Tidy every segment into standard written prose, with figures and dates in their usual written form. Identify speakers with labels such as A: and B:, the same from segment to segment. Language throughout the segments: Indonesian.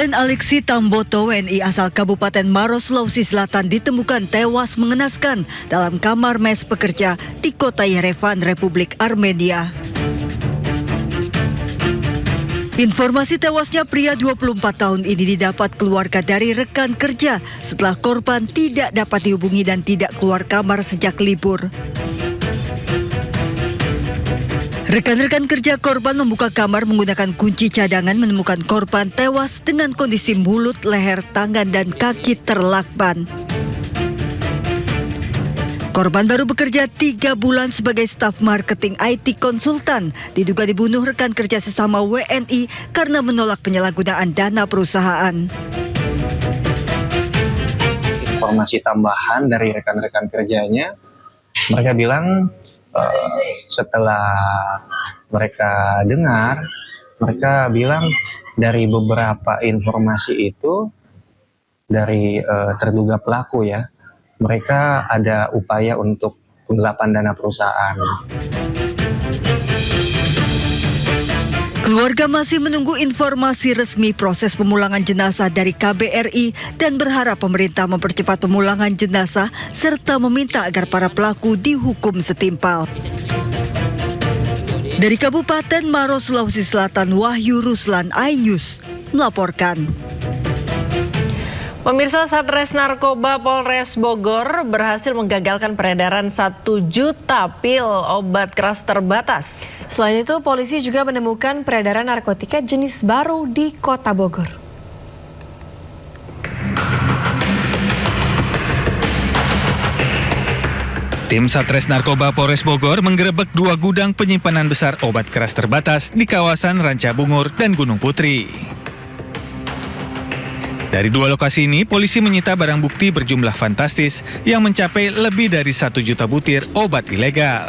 A: Kapten Alexi Tamboto, WNI asal Kabupaten Maros, Sulawesi Selatan ditemukan tewas mengenaskan dalam kamar mes pekerja di kota Yerevan, Republik Armenia. Informasi tewasnya pria 24 tahun ini didapat keluarga dari rekan kerja setelah korban tidak dapat dihubungi dan tidak keluar kamar sejak libur. Rekan-rekan kerja korban membuka kamar menggunakan kunci cadangan, menemukan korban tewas dengan kondisi mulut, leher, tangan, dan kaki terlakban. Korban baru bekerja 3 bulan sebagai staf marketing IT konsultan. Diduga dibunuh rekan kerja sesama WNI karena menolak penyalahgunaan dana perusahaan.
B: Informasi tambahan dari rekan-rekan kerjanya, mereka bilang setelah mereka dengar, mereka bilang dari beberapa informasi itu dari terduga pelaku ya, mereka ada upaya untuk penggelapan dana perusahaan.
A: Keluarga masih menunggu informasi resmi proses pemulangan jenazah dari KBRI dan berharap pemerintah mempercepat pemulangan jenazah serta meminta agar para pelaku dihukum setimpal. Dari Kabupaten Maros, Sulawesi Selatan, Wahyu Ruslan, iNews melaporkan.
C: Pemirsa, Satres Narkoba Polres Bogor berhasil menggagalkan peredaran 1 juta pil obat keras terbatas.
D: Selain itu, polisi juga menemukan peredaran narkotika jenis baru di Kota Bogor.
E: Tim Satres Narkoba Polres Bogor menggerebek 2 gudang penyimpanan besar obat keras terbatas di kawasan Ranca Bungur dan Gunung Putri. Dari 2 lokasi ini, polisi menyita barang bukti berjumlah fantastis yang mencapai lebih dari 1 juta butir obat ilegal.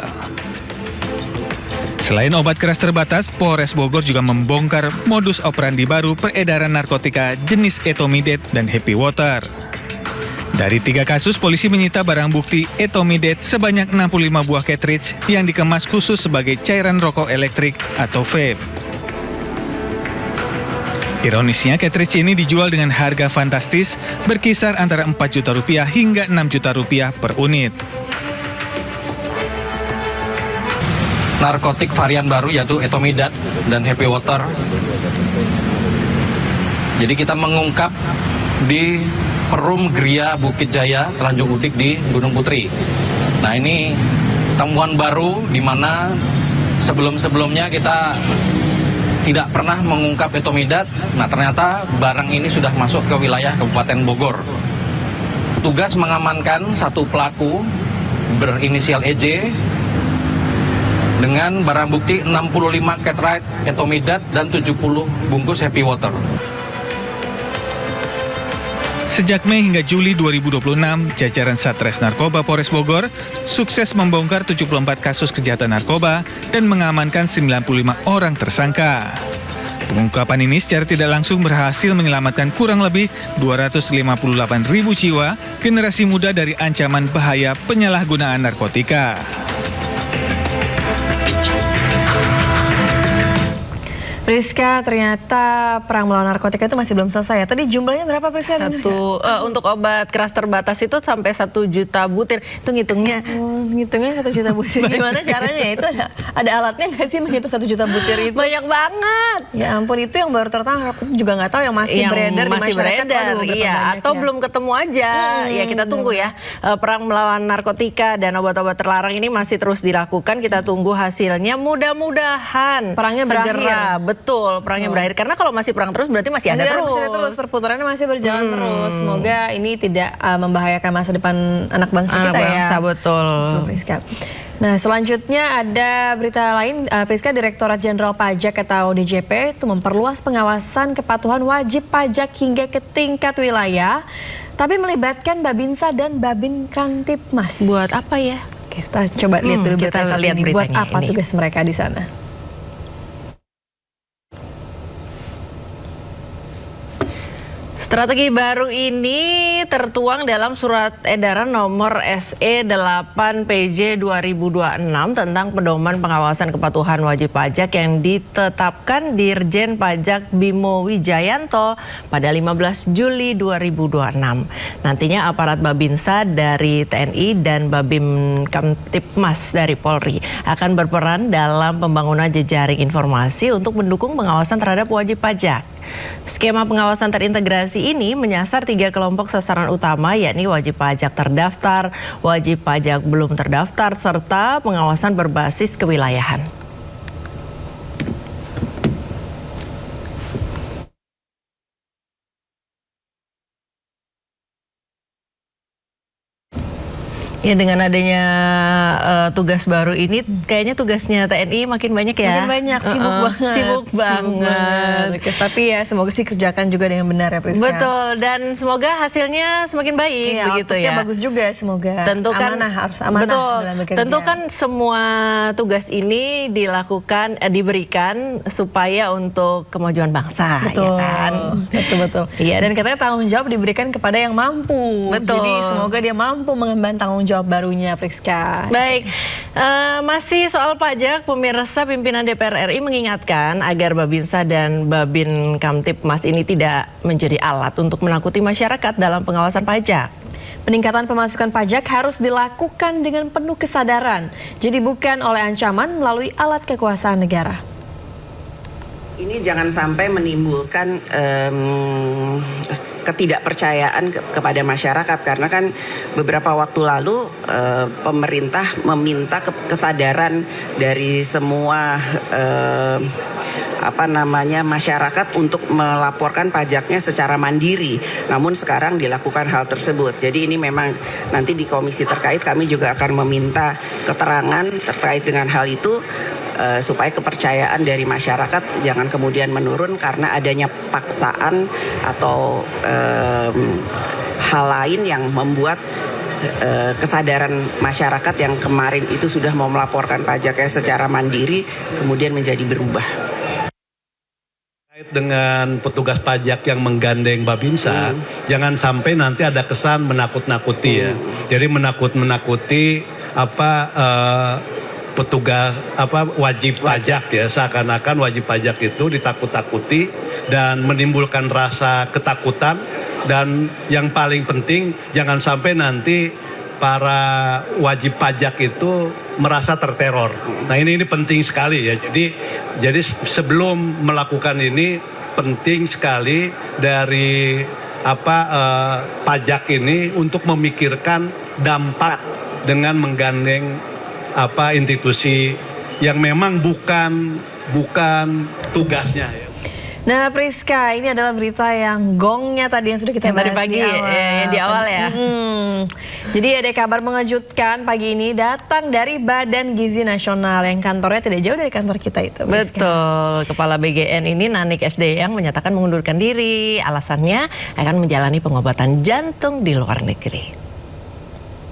E: Selain obat keras terbatas, Polres Bogor juga membongkar modus operandi baru peredaran narkotika jenis Etomidet dan Happy Water. Dari 3 kasus, polisi menyita barang bukti Etomidet sebanyak 65 buah cartridge yang dikemas khusus sebagai cairan rokok elektrik atau vape. Ironisnya, cartridge ini dijual dengan harga fantastis berkisar antara 4 juta rupiah hingga 6 juta rupiah per unit.
F: Narkotik varian baru yaitu Etomidat dan Happy Water. Jadi kita mengungkap di Perum Gria Bukit Jaya, Tanjung Udik di Gunung Putri. Nah, ini temuan baru di mana sebelum-sebelumnya kita tidak pernah mengungkap Etomidat. Nah, ternyata barang ini sudah masuk ke wilayah Kabupaten Bogor. Tugas mengamankan 1 pelaku berinisial EJ dengan barang bukti 65 cartridge Etomidat dan 70 bungkus Happy Water.
E: Sejak Mei hingga Juli 2026, jajaran Satres Narkoba Polres Bogor sukses membongkar 74 kasus kejahatan narkoba dan mengamankan 95 orang tersangka. Pengungkapan ini secara tidak langsung berhasil menyelamatkan kurang lebih 258.000 jiwa generasi muda dari ancaman bahaya penyalahgunaan narkotika.
D: Priska, ternyata perang melawan narkotika itu masih belum selesai ya. Tadi jumlahnya berapa Priska?
C: Untuk obat keras terbatas itu sampai 1 juta butir. Itu ngitungnya.
D: Ngitungnya 1 juta butir. Gimana caranya? Itu ada alatnya nggak sih menghitung 1 juta butir itu?
C: Banyak banget.
D: Ya ampun, itu yang baru tertangkap. Juga nggak tahu yang masih beredar di masyarakat. Waduh,
C: iya, atau belum ketemu aja. Ya kita tunggu ya. Perang melawan narkotika dan obat-obat terlarang ini masih terus dilakukan. Kita tunggu hasilnya. Mudah-mudahan
D: perangnya
C: segera
D: berakhir.
C: Betul, perangnya berakhir. Karena kalau masih perang terus berarti masih ada terus.
D: Masih ada terus, perputarannya masih berjalan terus. Semoga ini tidak membahayakan masa depan anak bangsa kita ya.
C: Betul.
D: Priska. Nah, selanjutnya ada berita lain, Priska. Direktorat Jenderal Pajak atau DJP itu memperluas pengawasan kepatuhan wajib pajak hingga ke tingkat wilayah, tapi melibatkan Babinsa dan Babin Kamtipmas.
C: Buat apa ya?
D: Oke, kita coba lihat dulu
C: kita lihat
D: ini. Buat
C: beritanya
D: apa
C: ini.
D: tugas mereka di sana?
C: Strategi baru ini tertuang dalam surat edaran nomor SE 8 PJ 2026 tentang pedoman pengawasan kepatuhan wajib pajak yang ditetapkan Dirjen Pajak Bimo Wijayanto pada 15 Juli 2026. Nantinya aparat Babinsa dari TNI dan Babim Kamtipmas dari Polri akan berperan dalam pembangunan jejaring informasi untuk mendukung pengawasan terhadap wajib pajak. Skema pengawasan terintegrasi ini menyasar 3 kelompok sasaran utama, yakni wajib pajak terdaftar, wajib pajak belum terdaftar, serta pengawasan berbasis kewilayahan. Ya, dengan adanya tugas baru ini, kayaknya tugasnya TNI makin banyak ya.
D: Makin banyak, sibuk banget.
C: Sibuk banget.
D: Oke, tapi ya semoga dikerjakan juga dengan benar ya Priska.
C: Betul, dan semoga hasilnya semakin baik,
D: Iya,
C: begitu
D: outputnya
C: ya.
D: bagus juga semoga.
C: Tentu kan
D: harus amanah
C: betul,
D: dalam bekerja.
C: tentu kan semua tugas ini dilakukan diberikan supaya untuk kemajuan bangsa,
D: Betul,
C: ya kan.
D: betul.
C: Iya.
D: Dan katanya tanggung jawab diberikan kepada yang mampu.
C: Betul.
D: Jadi semoga dia mampu mengemban tanggung jawab barunya, Priska.
C: Baik, masih soal pajak, pemirsa, pimpinan DPR RI mengingatkan agar Babinsa dan Babin Kamtipmas ini tidak menjadi alat untuk menakuti masyarakat dalam pengawasan pajak.
D: Peningkatan pemasukan pajak harus dilakukan dengan penuh kesadaran. Jadi bukan oleh ancaman melalui alat kekuasaan negara.
G: Ini jangan sampai menimbulkan ketidakpercayaan kepada masyarakat, karena kan beberapa waktu lalu pemerintah meminta kesadaran dari semua masyarakat untuk melaporkan pajaknya secara mandiri. Namun sekarang dilakukan hal tersebut. Jadi ini memang nanti di komisi terkait kami juga akan meminta keterangan terkait dengan hal itu, supaya kepercayaan dari masyarakat jangan kemudian menurun karena adanya paksaan atau hal lain yang membuat kesadaran masyarakat yang kemarin itu sudah mau melaporkan pajaknya secara mandiri kemudian menjadi berubah.
H: Terkait dengan petugas pajak yang menggandeng Babinsa, jangan sampai nanti ada kesan menakut-nakuti ya. Jadi menakut-nakuti petugas wajib pajak ya, seakan-akan wajib pajak itu ditakut-takuti dan menimbulkan rasa ketakutan, dan yang paling penting jangan sampai nanti para wajib pajak itu merasa terteror. Nah, ini penting sekali ya. Jadi sebelum melakukan ini penting sekali dari pajak ini untuk memikirkan dampak dengan menggandeng institusi yang memang bukan tugasnya ya.
D: Nah, Priska, ini adalah berita yang gongnya tadi yang sudah kita bahas
C: tadi pagi di awal ya.
D: Jadi ada kabar mengejutkan pagi ini datang dari Badan Gizi Nasional yang kantornya tidak jauh dari kantor kita itu, Priska.
C: Betul, Kepala BGN ini Nanik SD yang menyatakan mengundurkan diri. Alasannya akan menjalani pengobatan jantung di luar negeri.